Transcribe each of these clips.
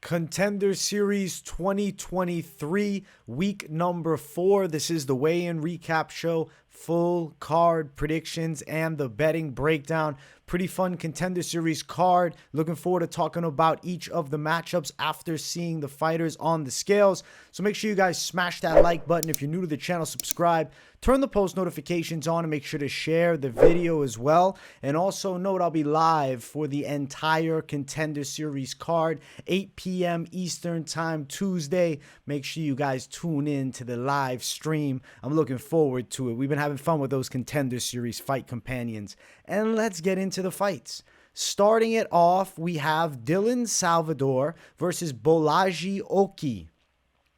Contender Series 2023, week number 4. This is the weigh-in recap show, full card predictions, and the betting breakdown. Pretty fun Contender Series card. Looking forward to talking about each of the matchups after seeing the fighters on the scales. So make sure you guys smash that like button. If you're new to the channel, subscribe. Turn the post notifications on and make sure to share the video as well. And also note I'll be live for the entire Contender Series card, 8 p.m. Eastern Time Tuesday. Make sure you guys tune in to the live stream. I'm looking forward to it. We've been having fun with those Contender Series fight companions. And let's get into the fights. Starting it off, we have Dylan Salvador versus Bolaji Oki.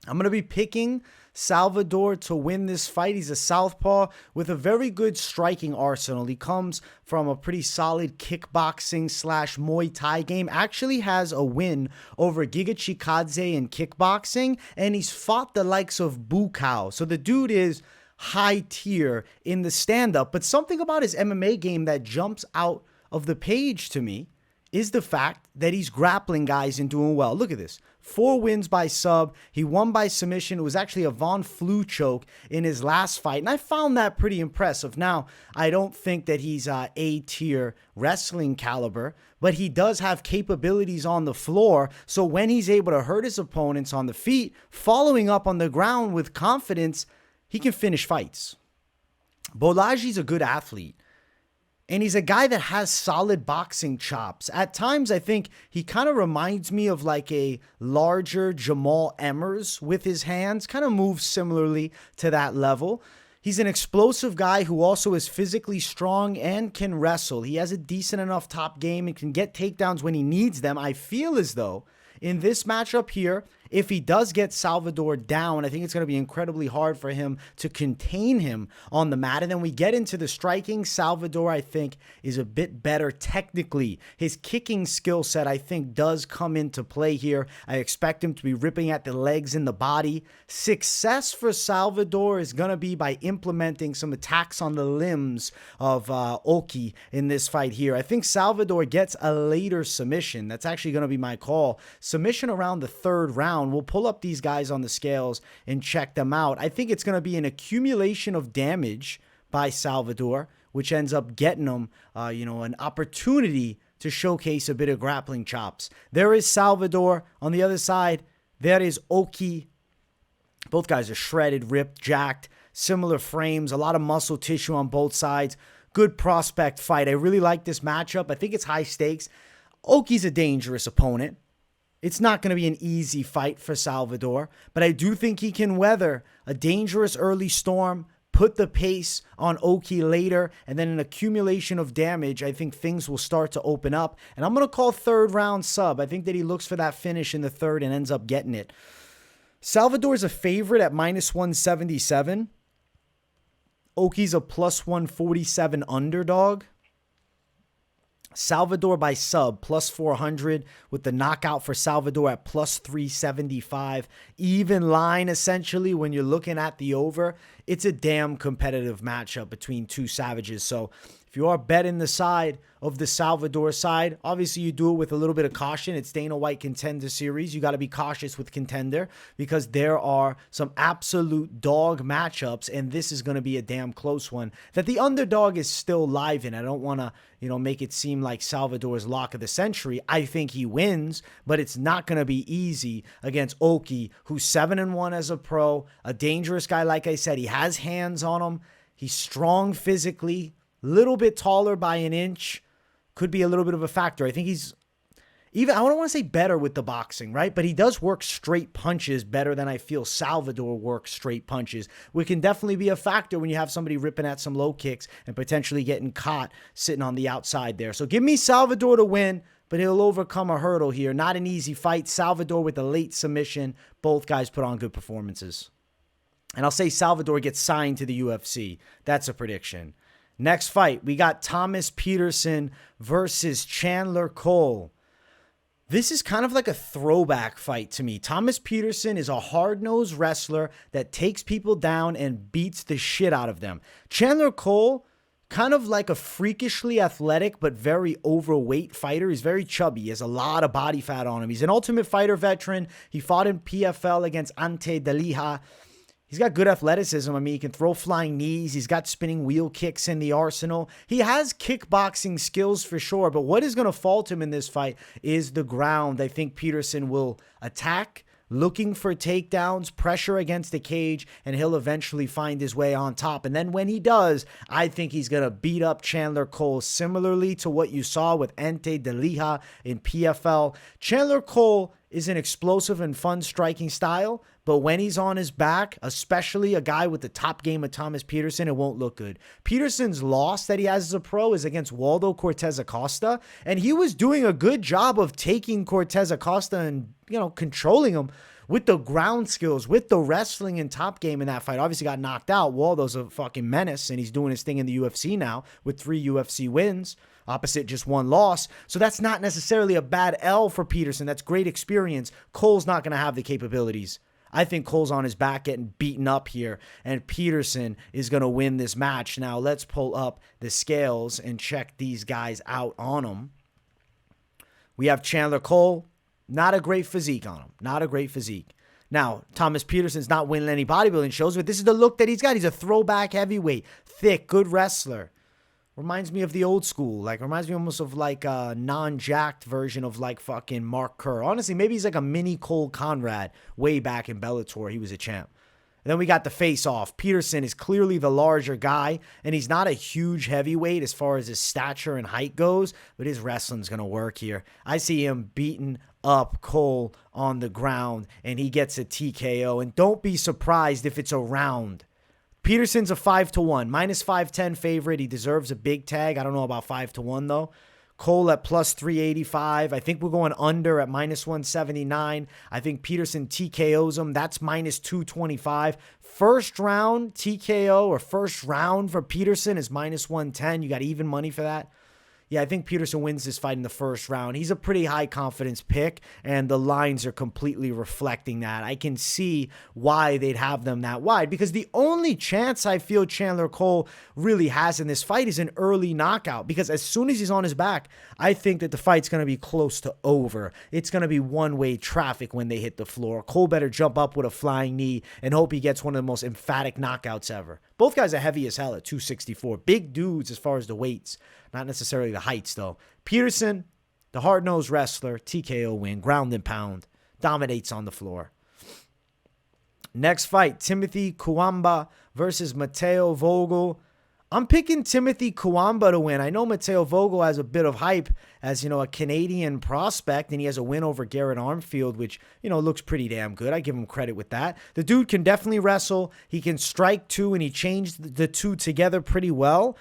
I'm going to be picking Salvador to win this fight. He's a southpaw with a very good striking arsenal. He comes from a pretty solid kickboxing / Muay Thai game. Actually has a win over Giga Chikadze in kickboxing, and he's fought the likes of Bukao. So the dude is high tier in the stand-up. But something about his MMA game that jumps out of the page to me is the fact that he's grappling guys and doing well. Look at this. 4 wins by sub. He won by submission. It was actually a Von Flue choke in his last fight, and I found that pretty impressive. Now, I don't think that he's A-tier wrestling caliber, but he does have capabilities on the floor, so when he's able to hurt his opponents on the feet, following up on the ground with confidence, he can finish fights. Bolaji's a good athlete. And he's a guy that has solid boxing chops. At times, I think he kind of reminds me of like a larger Jamal Emmers with his hands. Kind of moves similarly to that level. He's an explosive guy who also is physically strong and can wrestle. He has a decent enough top game and can get takedowns when he needs them. I feel as though in this matchup here, if he does get Salvador down, I think it's going to be incredibly hard for him to contain him on the mat. And then we get into the striking. Salvador, I think, is a bit better technically. His kicking skill set, I think, does come into play here. I expect him to be ripping at the legs and the body. Success for Salvador is going to be by implementing some attacks on the limbs of Oki in this fight here. I think Salvador gets a later submission. That's actually going to be my call. Submission around the 3rd round. We'll pull up these guys on the scales and check them out. I think it's going to be an accumulation of damage by Salvador, which ends up getting him, an opportunity to showcase a bit of grappling chops. There is Salvador. On the other side, there is Oki. Both guys are shredded, ripped, jacked, similar frames, a lot of muscle tissue on both sides. Good prospect fight. I really like this matchup. I think it's high stakes. Oki's a dangerous opponent. It's not going to be an easy fight for Salvador, but I do think he can weather a dangerous early storm, put the pace on Oki later, and then an accumulation of damage. I think things will start to open up, and I'm going to call 3rd round sub. I think that he looks for that finish in the 3rd and ends up getting it. Salvador's a favorite at -177. Oki's a +147 underdog. Salvador by sub, +400 with the knockout for Salvador at +375. Even line, essentially, when you're looking at the over. It's a damn competitive matchup between two savages. So if you are betting the side of the Salvador side, obviously you do it with a little bit of caution. It's Dana White Contender Series. You got to be cautious with Contender because there are some absolute dog matchups, and this is going to be a damn close one that the underdog is still live in. I don't want to, make it seem like Salvador's lock of the century. I think he wins, but it's not going to be easy against Oki, who's 7-1 as a pro, a dangerous guy. Like I said, he has hands on him. He's strong physically. Little bit taller by an inch. Could be a little bit of a factor. I think he's even, I don't want to say better with the boxing, right? But he does work straight punches better than I feel Salvador works straight punches, which can definitely be a factor when you have somebody ripping at some low kicks and potentially getting caught sitting on the outside there. So give me Salvador to win, but he'll overcome a hurdle here. Not an easy fight. Salvador with a late submission. Both guys put on good performances. And I'll say Salvador gets signed to the UFC. That's a prediction. Next fight, we got Thomas Petersen versus Chandler Cole. This is kind of like a throwback fight to me. Thomas Petersen is a hard-nosed wrestler that takes people down and beats the shit out of them. Chandler Cole kind of like a freakishly athletic but very overweight fighter. He's very chubby. He has a lot of body fat on him. He's an Ultimate Fighter veteran. He fought in PFL against Ante Delija. He's got good athleticism. I mean, he can throw flying knees. He's got spinning wheel kicks in the arsenal. He has kickboxing skills for sure, but what is going to fault him in this fight is the ground. I think Petersen will attack, looking for takedowns, pressure against the cage, and he'll eventually find his way on top. And then when he does, I think he's going to beat up Chandler Cole, similarly to what you saw with Ante Delija in PFL. Chandler Cole is an explosive and fun striking style, but when he's on his back, especially a guy with the top game of Thomas Petersen, it won't look good. Petersen's loss that he has as a pro is against Waldo Cortez Acosta, and he was doing a good job of taking Cortez Acosta and, controlling him with the ground skills, with the wrestling and top game in that fight. Obviously got knocked out. Waldo's a fucking menace, and he's doing his thing in the UFC now with 3 UFC wins. Opposite just 1 loss. So that's not necessarily a bad L for Petersen. That's great experience. Cole's not going to have the capabilities. I think Cole's on his back getting beaten up here, and Petersen is going to win this match. Now, let's pull up the scales and check these guys out on them. We have Chandler Cole. Not a great physique on him. Not a great physique. Now, Thomas Petersen's not winning any bodybuilding shows, but this is the look that he's got. He's a throwback heavyweight. Thick, good wrestler. Reminds me of the old school. Reminds me almost of like a non-jacked version of like fucking Mark Kerr. Honestly, maybe he's like a mini Cole Conrad way back in Bellator. He was a champ. And then we got the face-off. Petersen is clearly the larger guy, and he's not a huge heavyweight as far as his stature and height goes, but his wrestling's going to work here. I see him beating up Cole on the ground, and he gets a TKO. And don't be surprised if it's a round. Petersen's a 5-1, minus 510 favorite. He deserves a big tag. I don't know about 5-1 though. Cole at plus 385. I think we're going under at minus 179. I think Petersen TKOs him. That's minus 225. First round TKO or first round for Petersen is minus 110. You got even money for that? Yeah, I think Petersen wins this fight in the first round. He's a pretty high confidence pick, and the lines are completely reflecting that. I can see why they'd have them that wide, because the only chance I feel Chandler Cole really has in this fight is an early knockout, because as soon as he's on his back, I think that the fight's going to be close to over. It's going to be one-way traffic when they hit the floor. Cole better jump up with a flying knee and hope he gets one of the most emphatic knockouts ever. Both guys are heavy as hell at 264. Big dudes as far as the weights. Not necessarily the heights, though. Petersen, the hard-nosed wrestler, TKO win, ground and pound, dominates on the floor. Next fight, Timothy Cuamba versus Mateo Vogel. I'm picking Timothy Cuamba to win. I know Mateo Vogel has a bit of hype as, a Canadian prospect, and he has a win over Garrett Armfield, which, looks pretty damn good. I give him credit with that. The dude can definitely wrestle. He can strike too, and he changed the two together pretty well.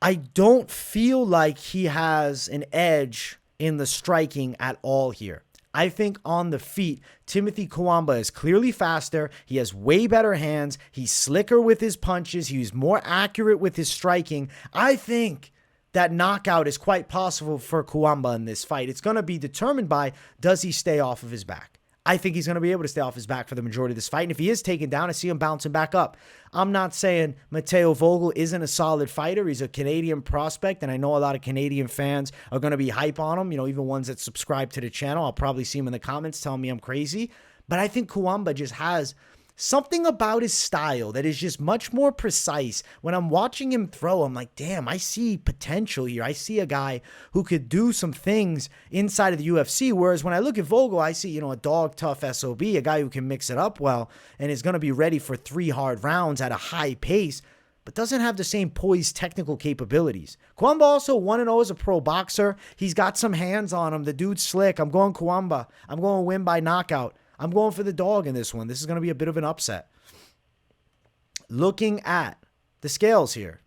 I don't feel like he has an edge in the striking at all here. I think on the feet, Timothy Cuamba is clearly faster. He has way better hands. He's slicker with his punches. He's more accurate with his striking. I think that knockout is quite possible for Cuamba in this fight. It's going to be determined by, does he stay off of his back? I think he's going to be able to stay off his back for the majority of this fight. And if he is taken down, I see him bouncing back up. I'm not saying Mateo Vogel isn't a solid fighter. He's a Canadian prospect, and I know a lot of Canadian fans are going to be hype on him. Even ones that subscribe to the channel. I'll probably see him in the comments telling me I'm crazy. But I think Cuamba just has something about his style that is just much more precise. When I'm watching him throw, I'm like, damn, I see potential here. I see a guy who could do some things inside of the UFC. Whereas when I look at Vogel, I see, a dog tough SOB, a guy who can mix it up well and is going to be ready for 3 hard rounds at a high pace, but doesn't have the same poised technical capabilities. Cuamba also 1-0 as a pro boxer. He's got some hands on him. The dude's slick. I'm going Cuamba. I'm going to win by knockout. I'm going for the dog in this one. This is going to be a bit of an upset. Looking at the scales here,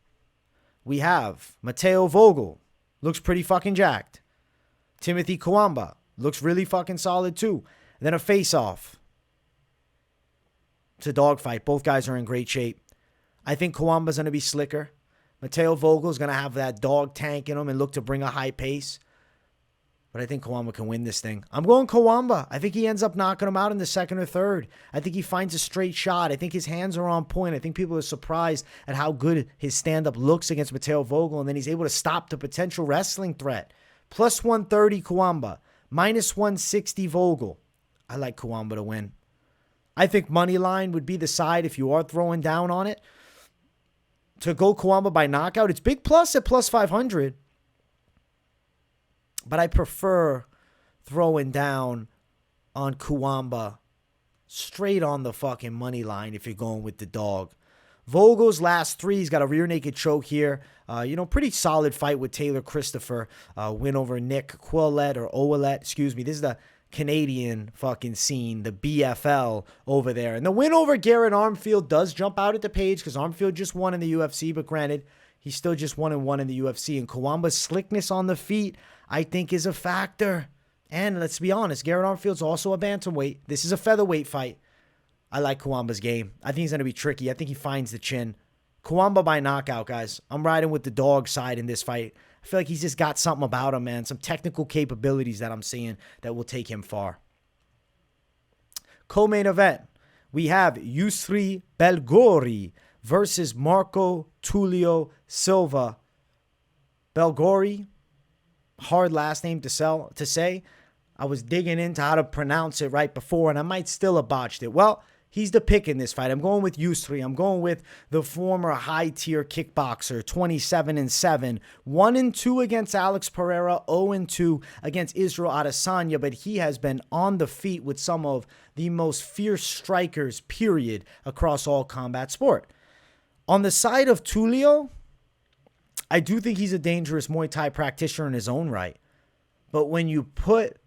we have Mateo Vogel. Looks pretty fucking jacked. Timothy Cuamba. Looks really fucking solid too. And then a face-off. It's a dogfight. Both guys are in great shape. I think Cuamba's going to be slicker. Mateo Vogel's going to have that dog tank in him and look to bring a high pace. But I think Cuamba can win this thing. I'm going Cuamba. I think he ends up knocking him out in the second or third. I think he finds a straight shot. I think his hands are on point. I think people are surprised at how good his stand-up looks against Mateo Vogel, and then he's able to stop the potential wrestling threat. Plus 130 Cuamba. Minus 160 Vogel. I like Cuamba to win. I think money line would be the side if you are throwing down on it. To go Cuamba by knockout, it's big plus at plus 500. But I prefer throwing down on Cuamba straight on the fucking money line if you're going with the dog. Vogel's last three, he's got a rear naked choke here. Pretty solid fight with Taylor Christopher. Win over Nick Quillette or Ouellet. Excuse me. This is the Canadian fucking scene, the BFL over there. And the win over Garrett Armfield does jump out at the page because Armfield just won in the UFC, but granted, he's still just 1-1 in the UFC. And Cuamba's slickness on the feet, I think, is a factor. And let's be honest, Garrett Armfield's also a bantamweight. This is a featherweight fight. I like Cuamba's game. I think he's going to be tricky. I think he finds the chin. Cuamba by knockout, guys. I'm riding with the dog side in this fight. I feel like he's just got something about him, man. Some technical capabilities that I'm seeing that will take him far. Co-main event. We have Yousri Belgaroui versus Marco Tulio Silva. Belgaroui, hard last name to say. I was digging into how to pronounce it right before, and I might still have botched it. Well, he's the pick in this fight. I'm going with Yousri. I'm going with the former high-tier kickboxer, 27-7, 1-2 against Alex Pereira, 0-2 against Israel Adesanya, but he has been on the feet with some of the most fierce strikers, period, across all combat sport. On the side of Tulio, I do think he's a dangerous Muay Thai practitioner in his own right. But when you put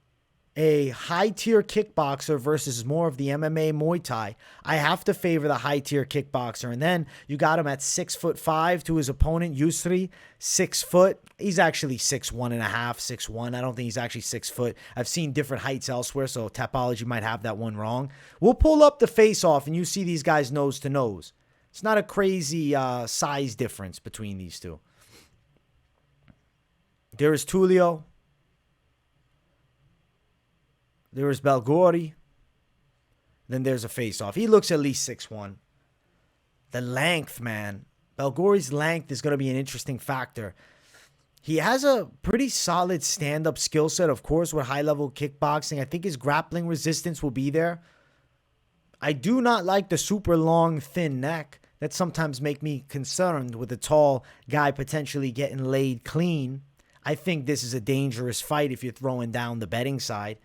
a high-tier kickboxer versus more of the MMA Muay Thai, I have to favor the high-tier kickboxer. And then you got him at 6'5" to his opponent, Yousri, 6 foot. He's actually 6'1.5", 6'1". I don't think he's actually 6 foot. I've seen different heights elsewhere, so Tapology might have that one wrong. We'll pull up the face-off, and you see these guys nose to nose. It's not a crazy size difference between these two. There is Tulio. There is Belgaroui. Then there's a face-off. He looks at least 6'1". The length, man. Belgaroui's length is going to be an interesting factor. He has a pretty solid stand-up skill set, of course, with high-level kickboxing. I think his grappling resistance will be there. I do not like the super long, thin neck. That sometimes make me concerned with a tall guy potentially getting laid clean. I think this is a dangerous fight if you're throwing down the betting side.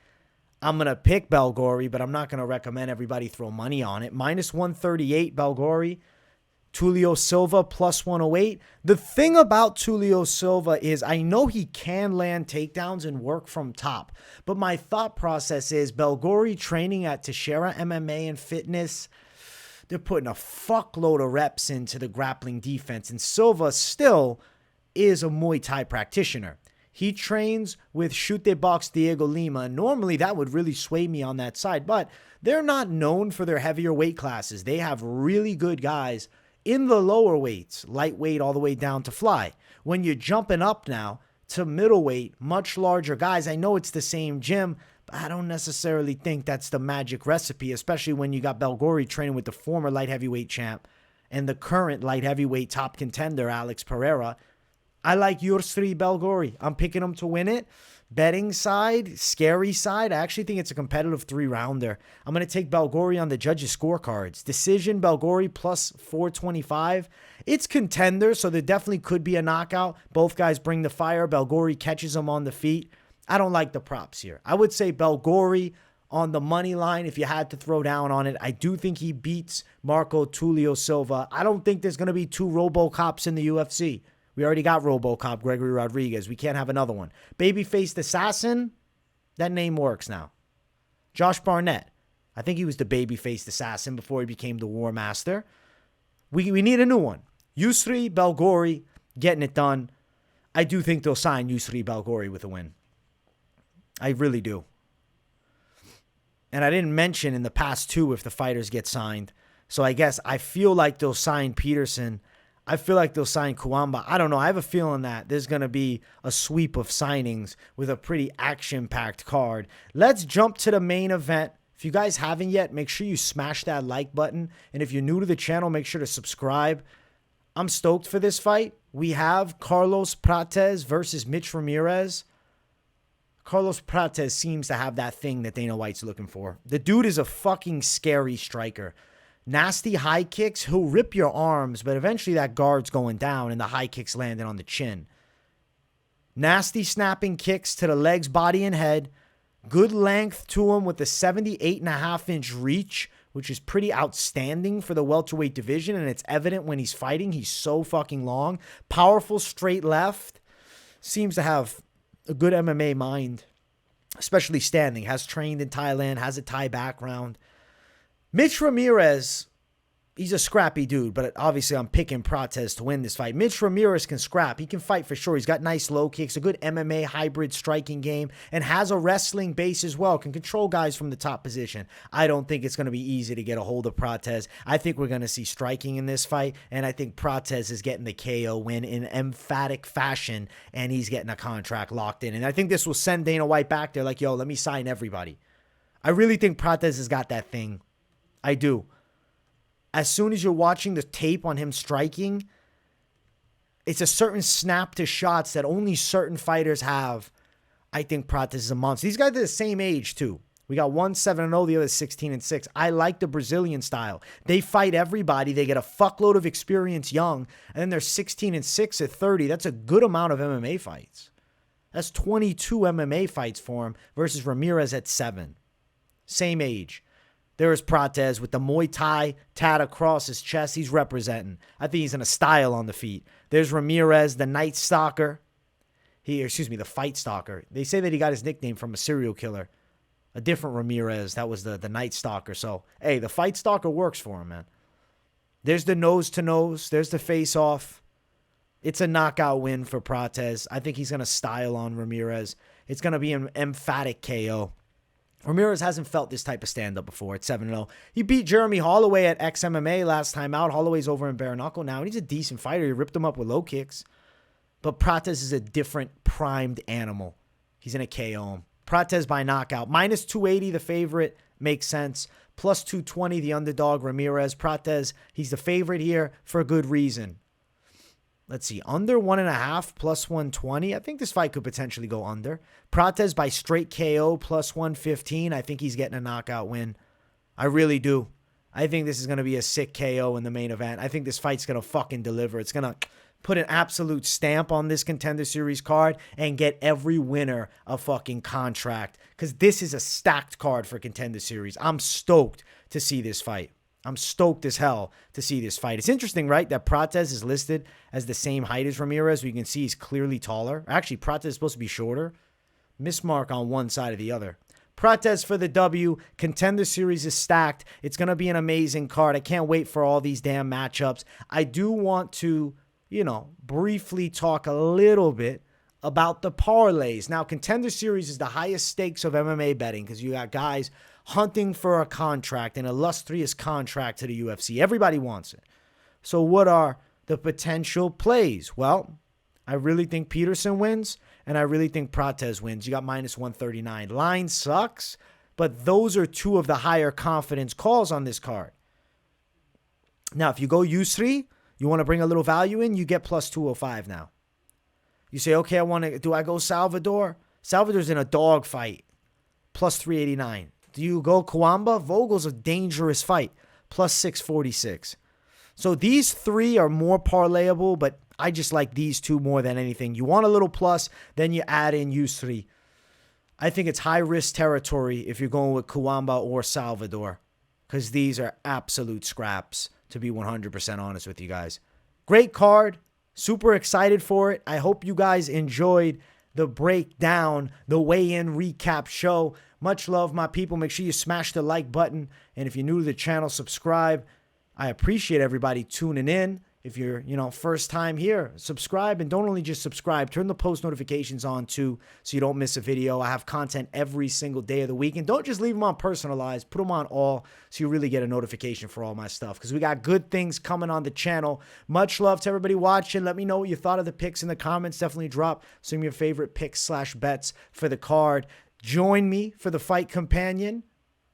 I'm going to pick Belgaroui, but I'm not going to recommend everybody throw money on it. Minus 138, Belgaroui. Tulio Silva, plus 108. The thing about Tulio Silva is I know he can land takedowns and work from top, but my thought process is Belgaroui training at Teixeira MMA and Fitness, they're putting a fuckload of reps into the grappling defense, and Silva still is a Muay Thai practitioner. He trains with Chute Box Diego Lima. Normally, that would really sway me on that side, but they're not known for their heavier weight classes. They have really good guys in the lower weights, lightweight all the way down to fly. When you're jumping up now to middleweight, much larger guys, I know it's the same gym, but I don't necessarily think that's the magic recipe, especially when you got Belgaroui training with the former light heavyweight champ and the current light heavyweight top contender, Alex Pereira. I like Yousri Belgaroui. I'm picking him to win it. Betting side, scary side, I actually think it's a competitive 3-rounder. I'm going to take Belgaroui on the judges' scorecards. Decision, Belgaroui plus 425. It's contender, so there definitely could be a knockout. Both guys bring the fire. Belgaroui catches him on the feet. I don't like the props here. I would say Belgaroui on the money line if you had to throw down on it. I do think he beats Marco Tulio Silva. I don't think there's going to be 2 RoboCops in the UFC. We already got RoboCop Gregory Rodriguez. We can't have another one. Babyfaced Assassin, that name works now. Josh Barnett. I think he was the babyfaced assassin before he became the War Master. We need a new one. Yousri Belgaroui getting it done. I do think they'll sign Yousri Belgaroui with a win. I really do. And I didn't mention in the past 2 if the fighters get signed. So I guess I feel like they'll sign Petersen. I feel like they'll sign Cuamba. I don't know. I have a feeling that there's going to be a sweep of signings with a pretty action-packed card. Let's jump to the main event. If you guys haven't yet, make sure you smash that like button. And if you're new to the channel, make sure to subscribe. I'm stoked for this fight. We have Carlos Prates versus Mitch Ramirez. Carlos Prates seems to have that thing that Dana White's looking for. The dude is a fucking scary striker. Nasty high kicks. He'll rip your arms, but eventually that guard's going down and the high kicks landing on the chin. Nasty snapping kicks to the legs, body, and head. Good length to him with a 78.5-inch reach, which is pretty outstanding for the welterweight division, and it's evident when he's fighting. He's so fucking long. Powerful straight left. Seems to have a good MMA mind, especially standing. Has trained in Thailand, has a Thai background. Mitch Ramirez, he's a scrappy dude, but obviously I'm picking Prates to win this fight. Mitch Ramirez can scrap. He can fight for sure. He's got nice low kicks, a good MMA hybrid striking game, and has a wrestling base as well. Can control guys from the top position. I don't think it's going to be easy to get a hold of Prates. I think we're going to see striking in this fight, and I think Prates is getting the KO win in emphatic fashion, and he's getting a contract locked in. And I think this will send Dana White back there like, yo, let me sign everybody. I really think Prates has got that thing. I do. As soon as you're watching the tape on him striking, it's a certain snap to shots that only certain fighters have. I think Prates is a monster. These guys are the same age, too. We got one 7-0, the other 16-6. I like the Brazilian style. They fight everybody. They get a fuckload of experience young, and then they're 16-6 at 30. That's a good amount of MMA fights. That's 22 MMA fights for him versus Ramirez at 7. Same age. There is Prates with the Muay Thai tat across his chest. He's representing. I think he's in a style on the feet. There's Ramirez, the Night Stalker. The Fight Stalker. They say that he got his nickname from a serial killer. A different Ramirez. That was the Night Stalker. So, hey, the Fight Stalker works for him, man. There's the nose-to-nose. There's the face-off. It's a knockout win for Prates. I think he's going to style on Ramirez. It's going to be an emphatic KO. Ramirez hasn't felt this type of stand-up before at 7-0. He beat Jeremy Holloway at XMMA last time out. Holloway's over in bare knuckle now, and he's a decent fighter. He ripped him up with low kicks. But Prates is a different primed animal. He's in a KO him. Prates by knockout. Minus 280, the favorite. Makes sense. Plus 220, the underdog, Ramirez. Prates, he's the favorite here for a good reason. Let's see, under 1.5 plus 120. I think this fight could potentially go under. Prates by straight KO plus 115. I think he's getting a knockout win. I really do. I think this is going to be a sick KO in the main event. I think this fight's going to fucking deliver. It's going to put an absolute stamp on this Contender Series card and get every winner a fucking contract. Because this is a stacked card for Contender Series. I'm stoked to see this fight. I'm stoked as hell to see this fight. It's interesting, right, that Prates is listed as the same height as Ramirez. We can see he's clearly taller. Actually, Prates is supposed to be shorter. Mismark on one side or the other. Prates for the W. Contender Series is stacked. It's going to be an amazing card. I can't wait for all these damn matchups. I do want to, briefly talk a little bit about the parlays. Now, Contender Series is the highest stakes of MMA betting because you got guys hunting for a contract, an illustrious contract to the UFC. Everybody wants it. So what are the potential plays? Well, I really think Petersen wins, and I really think Prates wins. You got minus 139. Line sucks, but those are two of the higher confidence calls on this card. Now, if you go Yousri, you want to bring a little value in, you get plus 205 now. You say, okay, do I go Salvador? Salvador's in a dog fight, plus 389. Do you go Cuamba? Vogel's a dangerous fight, plus 646. So these three are more parlayable, but I just like these two more than anything. You want a little plus, then you add in Yousri. I think it's high-risk territory if you're going with Cuamba or Salvador, because these are absolute scraps, to be 100% honest with you guys. Great card. Super excited for it. I hope you guys enjoyed the breakdown, the weigh-in recap show. Much love, my people. Make sure you smash the like button. And if you're new to the channel, subscribe. I appreciate everybody tuning in. If you're, first time here, subscribe, and don't only just subscribe, turn the post notifications on too so you don't miss a video. I have content every single day of the week, and don't just leave them on personalized, put them on all so you really get a notification for all my stuff because we got good things coming on the channel. Much love to everybody watching. Let me know what you thought of the picks in the comments. Definitely drop some of your favorite picks/bets for the card. Join me for the Fight Companion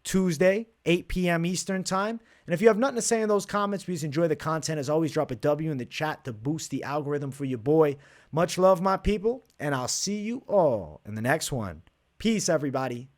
Tuesday, 8 p.m. Eastern time. And if you have nothing to say in those comments, please enjoy the content. As always, drop a W in the chat to boost the algorithm for your boy. Much love, my people, and I'll see you all in the next one. Peace, everybody.